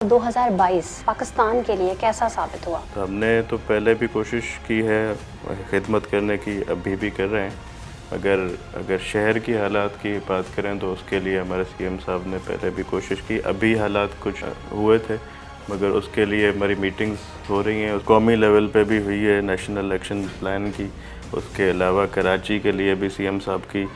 2022 पाकिस्तान के लिए कैसा साबित हुआ? हमने तो पहले भी कोशिश की है खिदमत करने की, अभी भी कर रहे हैं। अगर शहर की हालात की बात करें तो उसके लिए हमारे सीएम साहब ने पहले भी कोशिश की। अभी हालात कुछ हुए थे मगर उसके लिए हमारी मीटिंग्स हो रही हैं, कौमी लेवल पे भी हुई है नेशनल एक्शन प्लान की। उसके अलावा कराची के लिए भी सीएम साहब की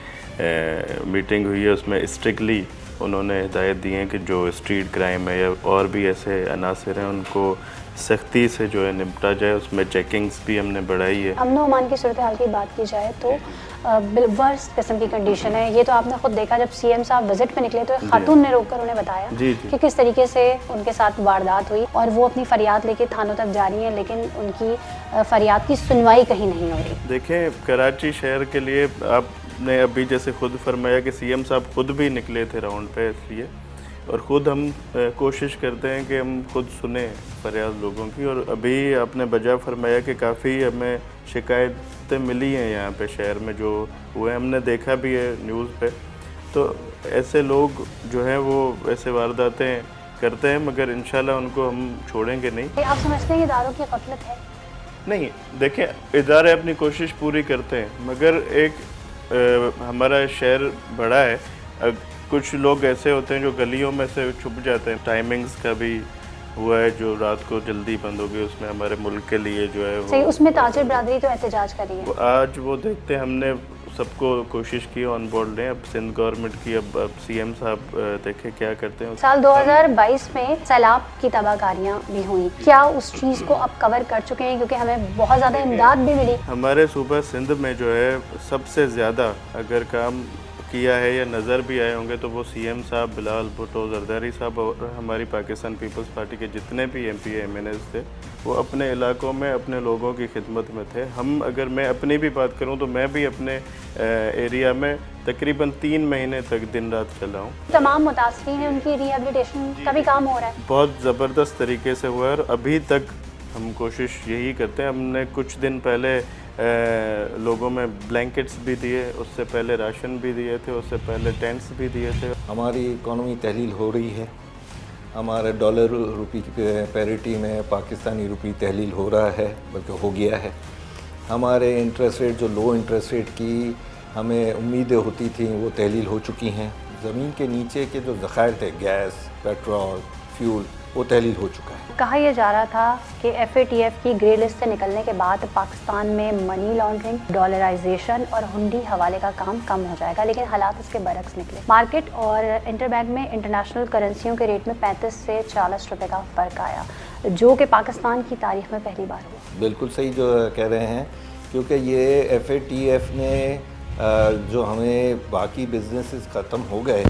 मीटिंग हुई है। उसमें स्ट्रिक्टली उन्होंने हिदायत दी है कि जो स्ट्रीट क्राइम है या और भी ऐसे अनासर हैं उनको सख्ती से जो है निपटा जाए। उसमें चेकिंग्स भी हमने बढ़ाई है। अमन व अमान की सूरत हाल की बात की जाए तो वर्स्ट किस्म की कंडीशन है। ये तो आपने खुद देखा जब सीएम साहब विजिट पे निकले तो एक खातून ने रोक कर उन्हें बताया कि किस तरीके से उनके साथ वारदात हुई और वो अपनी फरियाद लेके थानों तक जा रही हैं, लेकिन उनकी फरियाद की सुनवाई कहीं नहीं हो रही। देखें, कराची शहर के लिए आपने अभी जैसे खुद फरमाया कि सीएम साहब खुद भी निकले थे राउंड पे, इसलिए और ख़ुद हम कोशिश करते हैं कि हम खुद सुने फरियाद लोगों की। और अभी आपने बजा फरमाया कि काफ़ी हमें शिकायतें मिली हैं यहाँ पे शहर में जो हुए, हमने देखा भी है न्यूज़ पे। तो ऐसे लोग जो हैं वो ऐसे वारदातें करते हैं मगर इंशाल्लाह उनको हम छोड़ेंगे नहीं। आप समझते हैं कि इदारों की गफलत है? नहीं, देखें, इदारे अपनी कोशिश पूरी करते हैं मगर एक हमारा शहर बड़ा है, कुछ लोग ऐसे होते हैं जो गलियों में से छुप जाते हैं। टाइमिंग्स का भी हुआ है जो रात को जल्दी बंद हो गई, उसमें हमारे मुल्क के लिए जो है सही, उसमें ताजिर बरादरी तो एहतजाज कर रही है। आज वो देखते हैं, हमने सबको कोशिश की ऑन बोर्ड लें। अब सिंध गवर्नमेंट की, अब सीएम साहब देखें क्या करते हैं। साल 2022 में सैलाब की तबाहकारियाँ भी हुई, क्या उस चीज़ को अब कवर कर चुके हैं? क्योंकि हमें बहुत ज़्यादा इमदाद भी मिली। हमारे सूबा सिंध में जो है सबसे ज़्यादा अगर काम किया है या नज़र भी आए होंगे तो वो सीएम साहब, बिलाल भुट्टो, जरदारी साहब और हमारी पाकिस्तान पीपल्स पार्टी के जितने भी एमपी एमएनएस थे वो अपने इलाकों में अपने लोगों की खिदमत में थे। अगर मैं अपनी भी बात करूं तो मैं भी अपने एरिया में तकरीबन 3 महीने तक दिन रात चला हूँ। तमाम मुतासरीन हैं, उनकी रिहेबिलिटेशन का भी काम हो रहा है, बहुत ज़बरदस्त तरीके से हुआ है और अभी तक हम कोशिश यही करते हैं। हमने कुछ दिन पहले लोगों में ब्लैंकेट्स भी दिए, उससे पहले राशन भी दिए थे, उससे पहले टेंट्स भी दिए थे। हमारी इकॉनमी तहलील हो रही है, हमारे डॉलर रुपी की पैरिटी में पाकिस्तानी रुपी तहलील हो रहा है, बल्कि हो गया है। हमारे इंटरेस्ट रेट जो लो इंटरेस्ट रेट की हमें उम्मीदें होती थी वो तहलील हो चुकी हैं। ज़मीन के नीचे के जो ज़खायर थे, गैस, पेट्रोल, फ्यूल, वो तहलील हो चुका है। कहा यह जा रहा था कि FATF की ग्रे लिस्ट से निकलने के बाद पाकिस्तान में मनी लॉन्ड्रिंग, डॉलराइजेशन और हुंडी हवाले का काम कम हो जाएगा, लेकिन हालात इसके बरक्स निकले। मार्केट और इंटरबैंक में इंटरनेशनल करेंसियों के रेट में 35 से 40 रुपए का फ़र्क आया, जो कि पाकिस्तान की तारीख में पहली बार हुआ। बिल्कुल सही जो कह रहे हैं, क्योंकि ये FATF ने जो हमें बाकी बिजनेसेस ख़त्म हो गए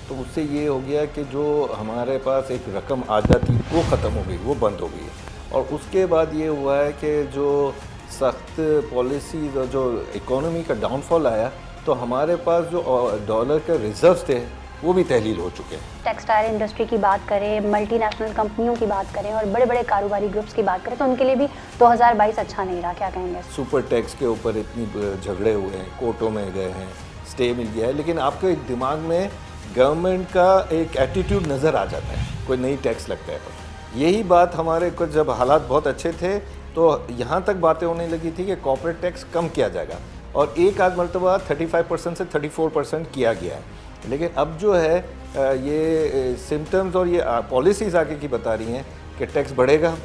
तो उससे ये हो गया कि जो हमारे पास एक रकम आ जाती वो ख़त्म हो गई, वो बंद हो गई। और उसके बाद ये हुआ है कि जो सख्त पॉलिसीज़ और जो इकोनॉमी का डाउनफॉल आया तो हमारे पास जो डॉलर के रिजर्व्स थे वो भी तहलील हो चुके हैं। टेक्सटाइल इंडस्ट्री की बात करें, मल्टी नेशनल कंपनियों की बात करें और बड़े बड़े कारोबारी ग्रुप्स की बात करें तो उनके लिए भी 2022 अच्छा नहीं रहा, क्या कहेंगे? सुपर टैक्स के ऊपर इतनी झगड़े हुए हैं, कोर्टों में गए हैं, स्टे मिल गया है, लेकिन आपके एक दिमाग में गवर्नमेंट का एक एटीट्यूड नज़र आ जाता है, कोई नई टैक्स लगता है तो। यही बात हमारे कुछ जब हालात बहुत अच्छे थे तो यहाँ तक बातें होने लगी थी कि कॉर्पोरेट टैक्स कम किया जाएगा और एक आध मरतबा 35% से 34% किया गया है। लेकिन अब जो है ये सिम्टम्स और ये पॉलिसीज़ आगे की बता रही हैं कि टैक्स बढ़ेगा,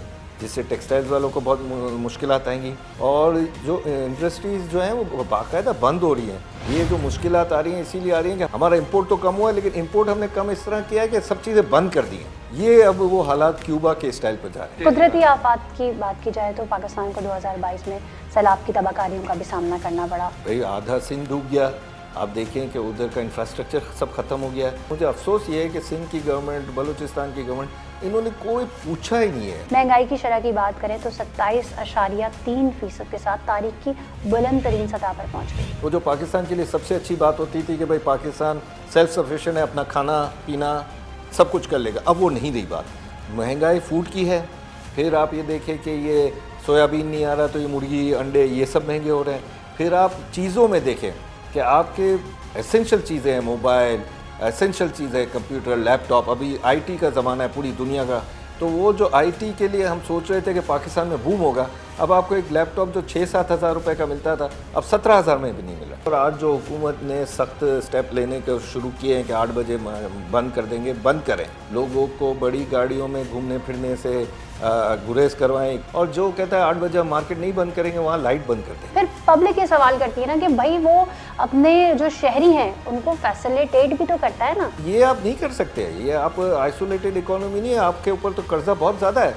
जिससे टेक्सटाइल्स वालों को बहुत मुश्किलात आएंगी और जो इंडस्ट्रीज़ जो हैं वो बाकायदा बंद हो रही हैं। ये जो मुश्किलात आ रही हैं इसीलिए आ रही हैं कि हमारा इंपोर्ट तो कम हुआ है, लेकिन इंपोर्ट हमने कम इस तरह किया है कि सब चीज़ें बंद कर दी हैं। ये अब वो हालात क्यूबा के स्टाइल पर जा रहे हैं। कुदरती आफात की बात की जाए तो पाकिस्तान को 2022 में सैलाब की तबाहकारियों का भी सामना करना पड़ा। भाई आधा सिंध डूब गया, आप देखें कि उधर का इंफ्रास्ट्रक्चर सब ख़त्म हो गया है। मुझे अफसोस ये है कि सिंध की गवर्नमेंट, बलूचिस्तान की गवर्नमेंट, इन्होंने कोई पूछा ही नहीं है। महंगाई की शरह की बात करें तो 27.3% के साथ तारीख की बुलंद तरीन सतह पर पहुँच गई। वो जो पाकिस्तान के लिए सबसे अच्छी बात होती थी कि भाई पाकिस्तान सेल्फ सफिशिएंट है, अपना खाना पीना सब कुछ कर लेगा, अब वो नहीं रही बात। महंगाई फूड की है, फिर आप ये देखें कि ये सोयाबीन नहीं आ रहा तो ये मुर्गी, अंडे, ये सब महंगे हो रहे हैं। फिर आप चीज़ों में देखें कि आपके एसेंशियल चीज़ें हैं, मोबाइल, एसेंशियल चीज़ें, कंप्यूटर, लैपटॉप, अभी IT का ज़माना है पूरी दुनिया का, تو وہ جو IT کے لیے ہم سوچ رہے تھے کہ پاکستان میں بوم ہوگا، اب آپ کو ایک لیپ ٹاپ جو 6-7 ہزار روپے کا ملتا تھا اب 17,000 میں بھی نہیں ملا۔ اور آج جو حکومت نے سخت سٹیپ لینے کے شروع کیے ہیں کہ 8 بجے بند کر دیں گے، بند کریں، لوگوں کو بڑی گاڑیوں میں گھومنے پھرنے سے گریز کروائیں، اور جو کہتا ہے 8 بجے ہم مارکیٹ نہیں بند کریں گے وہاں لائٹ بند کر دیں۔ پھر پبلک یہ سوال کرتی ہے نا کہ بھائی وہ اپنے جو شہری ہیں ان کو فیسیلیٹیٹ بھی تو کرتا ہے نا۔ یہ آپ نہیں کر سکتے، یہ آپ آئسولیٹڈ اکانومی نہیں ہے، آپ کے اوپر تو قرضہ بہت زیادہ ہے۔